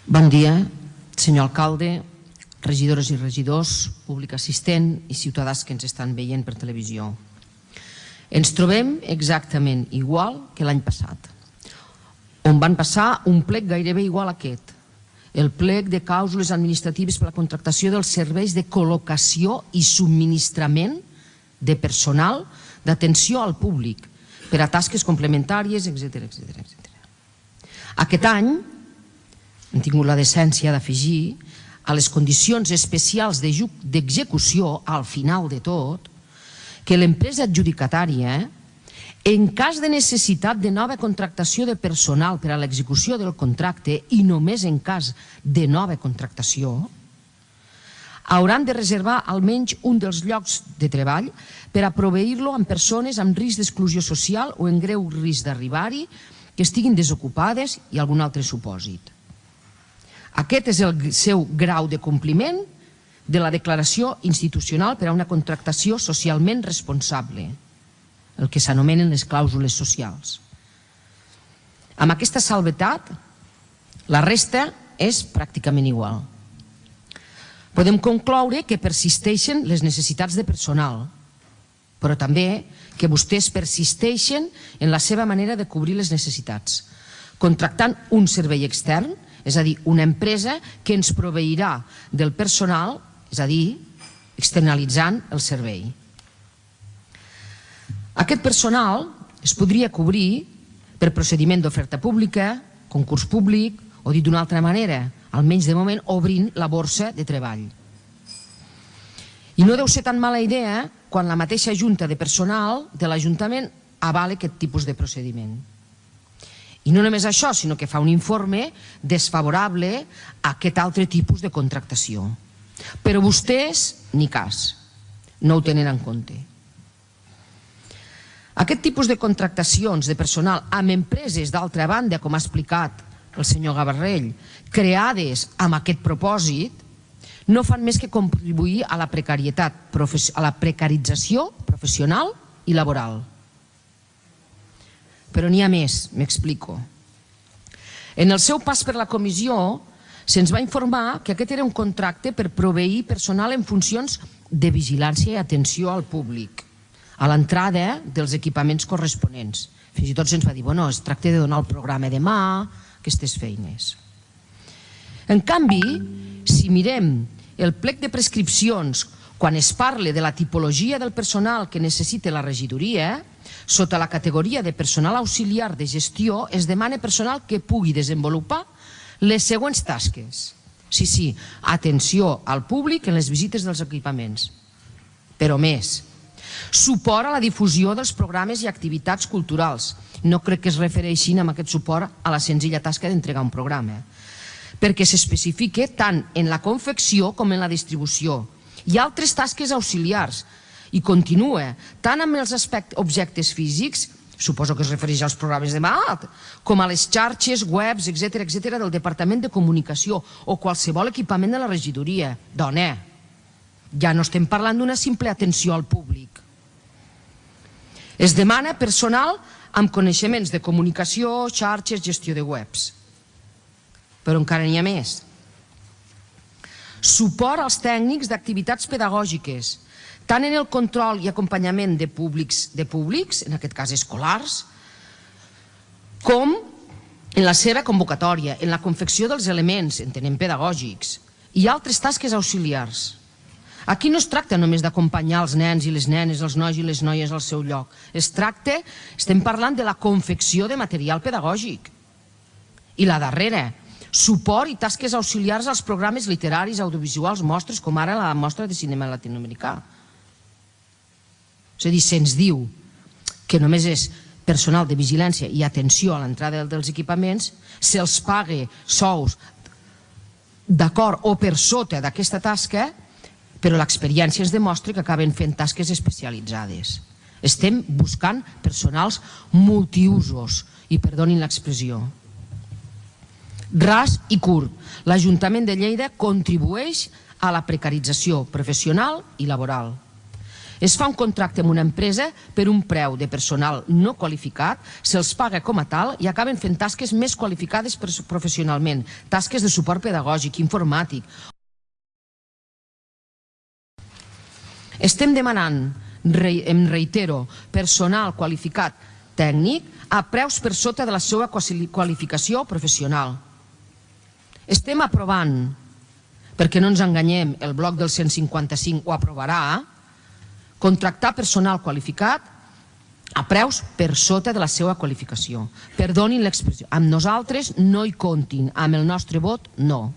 Bon dia, senyor alcalde, regidores i regidors, públic assistent i ciutadans que ens estan veient per televisió. Ens trobem exactament igual que l'any passat, on van passar un plec gairebé igual a aquest, el plec de clàusules administratives per a la contractació dels serveis de col·locació i subministrament de personal d'atenció al públic per a tasques complementàries, etc. Aquest any hem tingut la decència d'afegir a les condicions especials d'execució, al final de tot, que l'empresa adjudicatària, en cas de necessitat de nova contractació de personal per a l'execució del contracte i només en cas de nova contractació, hauran de reservar almenys un dels llocs de treball per a proveir-lo amb persones amb risc d'exclusió social o en greu risc d'arribar-hi, que estiguin desocupades i algun altre supòsit. Aquest és el seu grau de compliment de la declaració institucional per a una contractació socialment responsable, el que s'anomenen les clàusules socials. Amb aquesta salvetat, la resta és pràcticament igual. Podem concloure que persisteixen les necessitats de personal, però també que vostès persisteixen en la seva manera de cobrir les necessitats, contractant un servei extern, és a dir, una empresa que ens proveirà del personal, és a dir, externalitzant el servei. Aquest personal es podria cobrir per procediment d'oferta pública, concurs públic, o dit d'una altra manera, almenys de moment obrint la borsa de treball. I no deu ser tan mala idea quan la mateixa junta de personal de l'Ajuntament avala aquest tipus de procediment. I no només això, sinó que fa un informe desfavorable a aquest altre tipus de contractació. Però vostès, ni cas, no ho tenen en compte. Aquest tipus de contractacions de personal amb empreses, d'altra banda, com ha explicat el senyor Gavarrell, creades amb aquest propòsit, no fan més que contribuir a la precarietat, a la precarització professional i laboral. Però n'hi ha més, m'explico. En el seu pas per la comissió se'ns va informar que aquest era un contracte per proveir personal en funcions de vigilància i atenció al públic, a l'entrada dels equipaments corresponents. Fins i tot se'ns va dir, bueno, es tracta de donar el programa demà, aquestes feines. En canvi, si mirem el plec de prescripcions quan es parla de la tipologia del personal que necessita la regidoria, sota la categoria de personal auxiliar de gestió es demana personal que pugui desenvolupar les següents tasques. Sí, atenció al públic en les visites dels equipaments. Però més, suport a la difusió dels programes i activitats culturals. No crec que es refereixin amb aquest suport a la senzilla tasca d'entregar un programa, perquè s'especifica tant en la confecció com en la distribució. Hi ha altres tasques auxiliars i continua tant amb els objectes físics, suposo que es refereix als programes de MAT, com a les xarxes, webs, etc. del Departament de Comunicació o qualsevol equipament de la regidoria. Dona, ja no estem parlant d'una simple atenció al públic. Es demana personal amb coneixements de comunicació, xarxes, gestió de webs. Però encara n'hi ha més. Suport als tècnics d'activitats pedagògiques, tant en el control i acompanyament de públics, en aquest cas escolars, com en la seva convocatòria, en la confecció dels elements, entenem pedagògics, i altres tasques auxiliars. Aquí no es tracta només d'acompanyar els nens i les nenes, els nois i les noies al seu lloc. Estem parlant de la confecció de material pedagògic. I la darrera, suport i tasques auxiliars als programes literaris, audiovisuals, mostres, com ara la mostra de cinema latinoamericà. És a dir, se'ns diu que només és personal de vigilància i atenció a l'entrada dels equipaments, se'ls paga sous d'acord o per sota d'aquesta tasca, però l'experiència ens demostra que acaben fent tasques especialitzades. Estem buscant personals multiusos, i perdonin l'expressió. Ras i curt, l'Ajuntament de Lleida contribueix a la precarització professional i laboral. Es fa un contracte amb una empresa per un preu de personal no qualificat, se'ls paga com a tal i acaben fent tasques més qualificades professionalment, tasques de suport pedagògic, informàtic. Estem demanant, em reitero, personal qualificat tècnic a preus per sota de la seva qualificació professional. Estem aprovant, perquè no ens enganyem, el bloc del 155 ho aprovarà, contractar personal qualificat a preus per sota de la seva qualificació. Perdonin l'expressió, amb nosaltres no hi comptin, amb el nostre vot no.